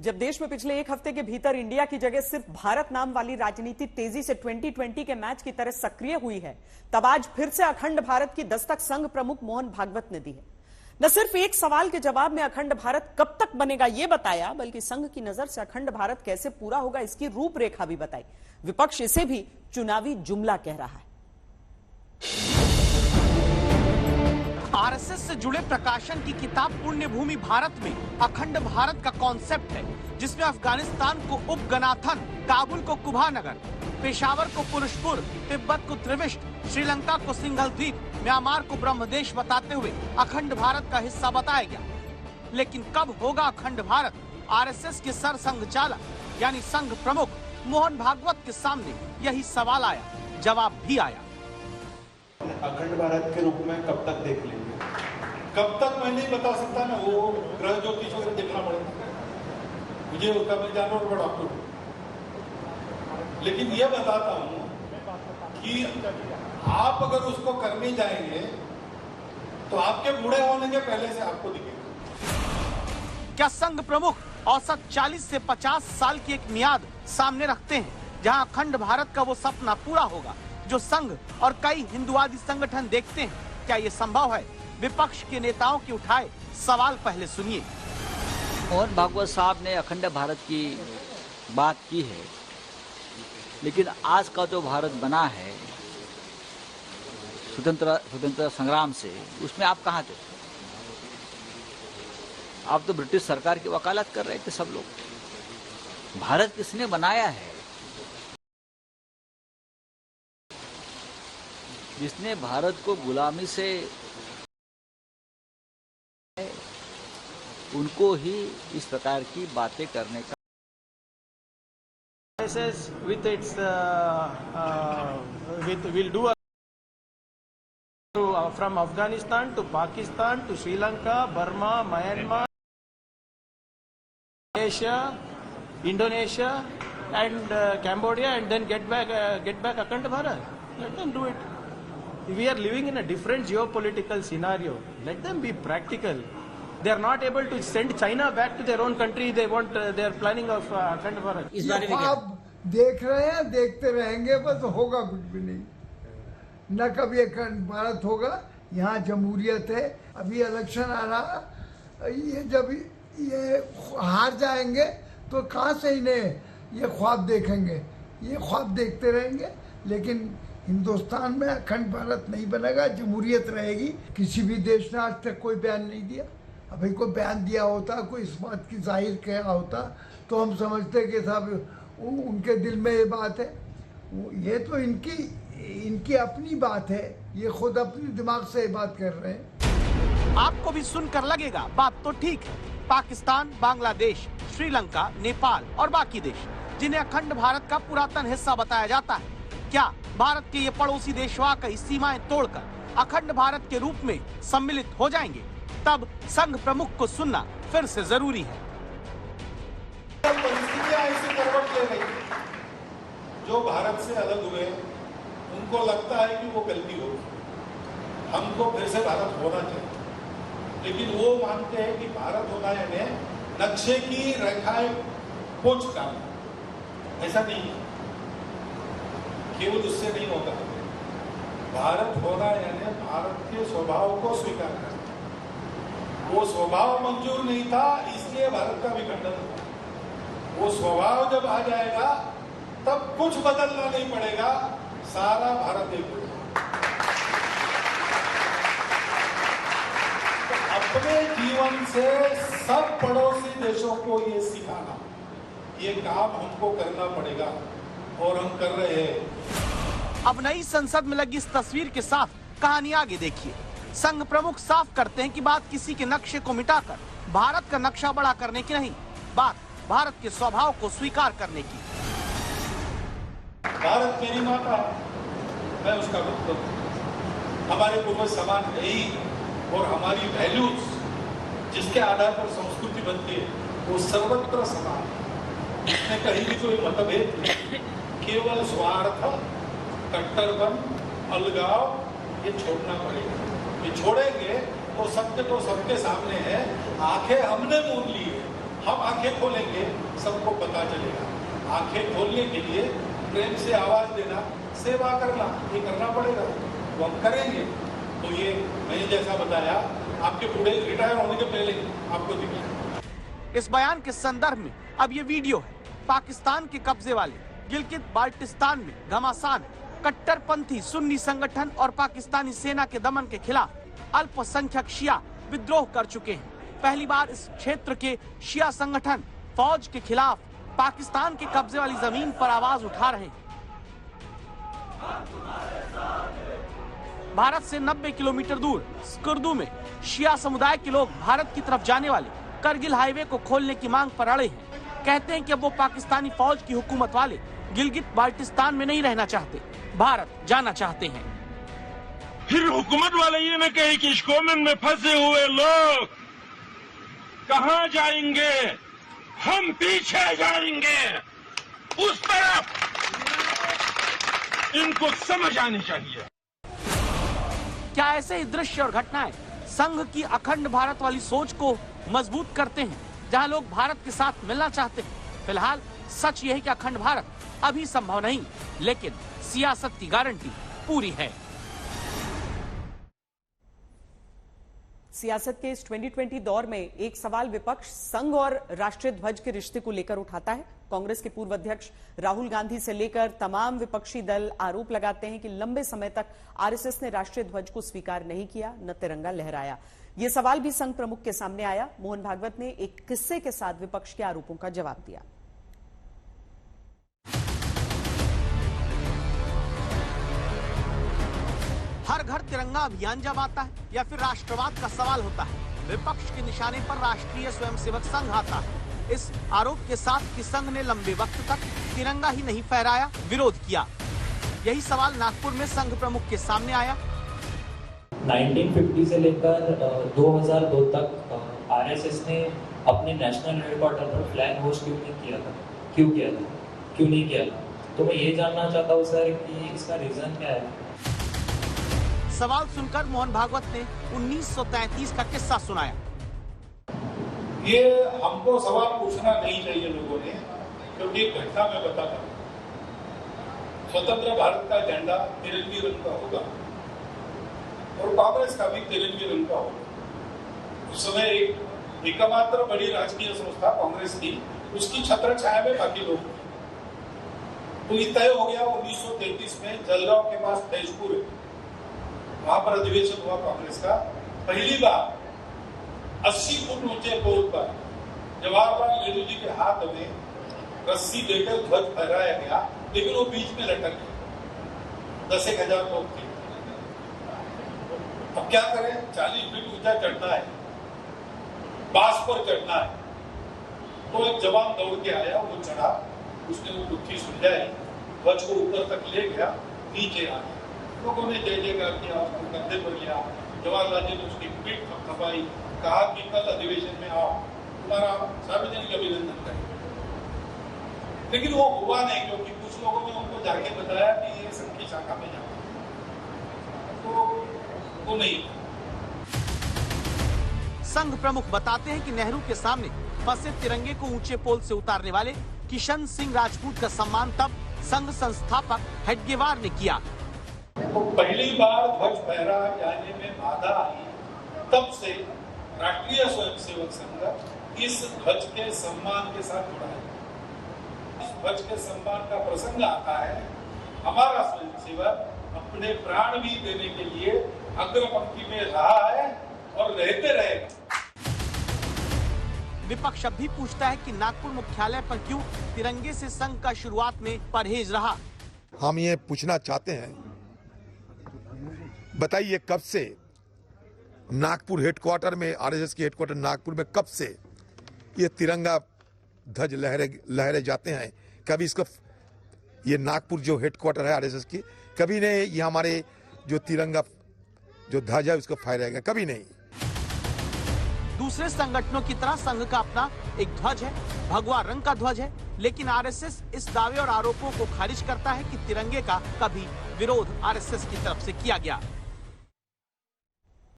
जब देश में पिछले एक हफ्ते के भीतर इंडिया की जगह सिर्फ भारत नाम वाली राजनीति तेजी से 2020 के मैच की तरह सक्रिय हुई है, तब आज फिर से अखंड भारत की दस्तक संघ प्रमुख मोहन भागवत ने दी है। न सिर्फ एक सवाल के जवाब में अखंड भारत कब तक बनेगा यह बताया, बल्कि संघ की नजर से अखंड भारत कैसे पूरा होगा इसकी रूपरेखा भी बताई। विपक्ष इसे भी चुनावी जुमला कह रहा है। आरएसएस से जुड़े प्रकाशन की किताब पुण्य भूमि भारत में अखंड भारत का कॉन्सेप्ट है, जिसमें अफगानिस्तान को उपगनाथन, काबुल को कुभानगर, पेशावर को पुरुषपुर, तिब्बत को त्रिविष्ट, श्रीलंका को सिंघल द्वीप, म्यांमार को ब्रह्मदेश बताते हुए अखंड भारत का हिस्सा बताया गया। लेकिन कब होगा अखंड भारत? आरएसएस के सर संघ चालक यानी संघ प्रमुख मोहन भागवत के सामने यही सवाल आया, जवाब भी आया। अखंड भारत के रूप में कब तक देख लेंगे? कब तक मैं नहीं बता सकता ना, वो ग्रह ज्योतिष को देखना पड़ेगा मुझे, उसका मैं जानवर बड़ा डॉक्टर हूं। लेकिन ये बताता हूं कि आप अगर उसको करने जाएंगे तो आपके बूढ़े होने के पहले से आपको दिखेगा। क्या संघ प्रमुख औसत 40 से 50 साल की एक मियाद सामने रखते हैं, जहां अखंड भारत का वो सपना पूरा होगा जो संघ और कई हिंदुवादी संगठन देखते हैं? क्या ये संभव है? विपक्ष के नेताओं के उठाए सवाल पहले सुनिए। मोहन भागवत साहब ने अखंड भारत की बात की है, लेकिन आज का जो भारत बना है स्वतंत्र संग्राम से, उसमें आप कहाँ थे? आप तो ब्रिटिश सरकार की वकालत कर रहे थे सब लोग। भारत किसने बनाया है? जिसने भारत को गुलामी से, उनको ही इस प्रकार की बातें करने का। with its will do from Afghanistan to Pakistan to Sri Lanka, Burma, Myanmar, Malaysia, Indonesia, and Cambodia, and then get back Akhand Bharat. Let them do it. We are living in a different geopolitical scenario. Let them be practical. They are not able to send China back to their own country. They want they are planning of Akhand Bharat. इस बारे में आप देख रहे हैं, देखते रहेंगे, बस होगा कुछ भी नहीं। न कभी अखंड भारत होगा। यहाँ जमहूरियत है। अभी इलेक्शन आ रहा, ये जब ये हार जाएंगे तो कहाँ से इन्हें ये ख्वाब देखेंगे? ये ख्वाब देखते रहेंगे, लेकिन हिंदुस्तान में अखंड भारत नहीं बनेगा, जमहूरियत रहेगी। किसी भी देश ने आज तक कोई बयान नहीं दिया। अभी कोई बयान दिया होता, कोई इस बात की जाहिर किया होता, तो हम समझते कि साहब उनके दिल में ये बात है। ये तो इनकी अपनी बात है, ये खुद अपने दिमाग से ये बात कर रहे हैं। आपको भी सुनकर लगेगा बात तो ठीक है। पाकिस्तान, बांग्लादेश, श्रीलंका, नेपाल और बाकी देश, जिन्हें अखंड भारत का पुरातन हिस्सा बताया जाता है, क्या भारत के ये पड़ोसी देश वाकई सीमाएं तोड़कर अखंड भारत के रूप में सम्मिलित हो जाएंगे? तब संघ प्रमुख को सुनना फिर से जरूरी है। परिस्थितियां ऐसी करवट ले रही, जो भारत से अलग हुए उनको लगता है कि वो गलती हो, हमको फिर से भारत होना चाहिए। लेकिन वो मानते हैं कि भारत होना यानी नक्शे की रेखाएं पोंछ डालना। ऐसा नहीं है, केवल उससे नहीं होगा। भारत होना यानी भारत के स्वभाव को स्वीकार करना। वो स्वभाव मंजूर नहीं था, इसलिए भारत का विखंडन हुआ। वो स्वभाव जब आ जाएगा तब कुछ बदलना नहीं पड़ेगा, सारा भारत एक हो जाएगा। तो अपने जीवन से सब पड़ोसी देशों को ये सिखाना, ये काम हमको करना पड़ेगा और हम कर रहे हैं। अब नई संसद में लगी इस तस्वीर के साथ कहानी आगे देखिए। संघ प्रमुख साफ करते हैं कि बात किसी के नक्शे को मिटाकर भारत का नक्शा बड़ा करने की नहीं, बात भारत के स्वभाव को स्वीकार करने की। भारत मेरी माता है, मैं उसका पुत्र हूं। हमारे पूर्वज समान रही और हमारी वैल्यूज जिसके आधार पर संस्कृति बनती है वो सर्वत्र समान है। इसमें कहीं भी कोई मतभेद नहीं, केवल स्वार्थ, कट्टरपन, अलगाव ये छोड़ना पड़ेगा। ये छोड़ेंगे तो सत्य तो सबके सामने है। आंखें हमने मूंद ली है, हम आंखें खोलेंगे, सबको पता चलेगा। आंखें खोलने के लिए प्रेम से आवाज देना, सेवा करना, ये करना पड़ेगा, तो हम करेंगे। तो ये मैंने जैसा बताया, आपके बूढ़े रिटायर होने के पहले आपको दिखेगा। इस बयान के संदर्भ में अब ये वीडियो है। पाकिस्तान के कब्जे वाले गिलगित बाल्टिस्तान में घमासान कट्टरपंथी सुन्नी संगठन और पाकिस्तानी सेना के दमन के खिलाफ अल्पसंख्यक शिया विद्रोह कर चुके हैं। पहली बार इस क्षेत्र के शिया संगठन फौज के खिलाफ पाकिस्तान के कब्जे वाली जमीन पर आवाज उठा रहे हैं। भारत से 90 किलोमीटर दूर स्कुर्दू में शिया समुदाय के लोग भारत की तरफ जाने वाले करगिल हाईवे को खोलने की मांग पर अड़े हैं। कहते हैं कि अब वो पाकिस्तानी फौज की हुकूमत वाले गिलगित बाल्टिस्तान में नहीं रहना चाहते, भारत जाना चाहते हैं। फिर हुकूमत वाले ये न कहे कि इस कौमन में फंसे हुए लोग कहां जाएंगे, हम पीछे जाएंगे उस तरफ, इनको समझ आनी चाहिए। क्या ऐसे ही दृश्य और घटनाएं संघ की अखंड भारत वाली सोच को मजबूत करते हैं, जहां लोग भारत के साथ मिलना चाहते हैं? फिलहाल सच यह है कि अखंड भारत अभी संभव नहीं, लेकिन सियासत की गारंटी पूरी है। सियासत के इस 2020 दौर में एक सवाल विपक्ष संघ और राष्ट्रीय ध्वज के रिश्ते को लेकर उठाता है। कांग्रेस के पूर्व अध्यक्ष राहुल गांधी से लेकर तमाम विपक्षी दल आरोप लगाते हैं कि लंबे समय तक आरएसएस ने राष्ट्रीय ध्वज को स्वीकार नहीं किया, न तिरंगा लहराया। यह सवाल भी संघ प्रमुख के सामने आया। मोहन भागवत ने एक किस्से के साथ विपक्ष के आरोपों का जवाब दिया। हर घर तिरंगा अभियान जब आता है या फिर राष्ट्रवाद का सवाल होता है, विपक्ष के निशाने पर राष्ट्रीय स्वयंसेवक संघ आता है। इस आरोप के साथ कि संघ ने लंबे वक्त तक तिरंगा ही नहीं फहराया, विरोध किया। यही सवाल नागपुर में संघ प्रमुख के सामने आया। 1950 से लेकर 2002 तक आरएसएस ने अपने नेशनल हेडक्वार्टर पर फ्लैग होस्ट क्यों नहीं किया था? क्यों नहीं किया था? तो मैं ये जानना चाहता हूँ सर कि इसका रीजन क्या है। सवाल सुनकर मोहन भागवत ने 1933 का किस्सा सुनाया। ये हमको सवाल पूछना नहीं चाहिए लोगों ने, क्योंकि एक घटना मैं बताता हूँ। स्वतंत्र भारत का झंडा तिरंगी रंग का होगा और कांग्रेस का भी तिरंगी रंग का होगा। उस समय एकमात्र बड़ी राजकीय संस्था कांग्रेस थी, उसकी छत्र छाया में बाकी लोग। तो ये तय हो गया 1933 में जलगांव के पास तेजपुर है, वहां पर अधिवेशन हुआ कांग्रेस का। पहली बार 80 फुट ऊंचे पोल पर जवाहरलाल नेहरू जी के हाथ में रस्सी देकर ध्वज फहराया गया, लेकिन वो बीच में लटक गया। 10,000 लोग थे। अब क्या करें, 40 फीट ऊंचा चढ़ना है, बांस पर चढ़ना है। तो एक जवान दौड़ के आया, वो चढ़ा, उसने वो गुत्थी सुलझाई, ध्वज को ऊपर तक ले गया, नीचे आ गया। लोगों ने जय जयकार किया, उसको कंधे पर लिया। जवाहरलाल जी ने उसकी पीठ थपथपाई, कहा कि कल अधिवेशन में आओ, तुम्हारा सार्वजनिक अभिनंदन करें। लेकिन वो हुआ नहीं, क्योंकि कुछ लोगों ने उनको जाके बताया कि ये संघ की शाखा में जाओ, तो वो नहीं। संघ प्रमुख बताते हैं कि नेहरू के सामने फंसे तिरंगे को ऊंचे पोल से उतारने वाले किशन सिंह राजपूत का सम्मान तब संघ संस्थापक हेडगेवार ने किया। तो पहली बार ध्वज फहरा जाने में बाधा आई, तब से राष्ट्रीय स्वयंसेवक संघ इस ध्वज के सम्मान के साथ जुड़ा है। इस ध्वज के सम्मान का प्रसंग आता है, हमारा स्वयंसेवक अपने प्राण भी देने के लिए अग्रपंक्ति में रहा है और रहते रहेगा। विपक्ष अब भी पूछता है कि नागपुर मुख्यालय पर क्यों तिरंगे से संघ का शुरुआत में परहेज रहा। हम ये पूछना चाहते हैं, बताइए कब से नागपुर हेडक्वार्टर में, आरएसएस के हेडक्वार्टर नागपुर में कब से ये तिरंगा ध्वज लहरे जाते हैं? कभी इसको, ये नागपुर जो हेडक्वार्टर है आरएसएस की, कभी ने ये हमारे जो तिरंगा जो ध्वज है उसको फहराएगा? कभी नहीं। दूसरे संगठनों की तरह संघ का अपना एक ध्वज है, भगवा रंग का ध्वज है, लेकिन आरएसएस इस दावे और आरोपों को खारिज करता है कि तिरंगे का कभी विरोध आरएसएस की तरफ से किया गया।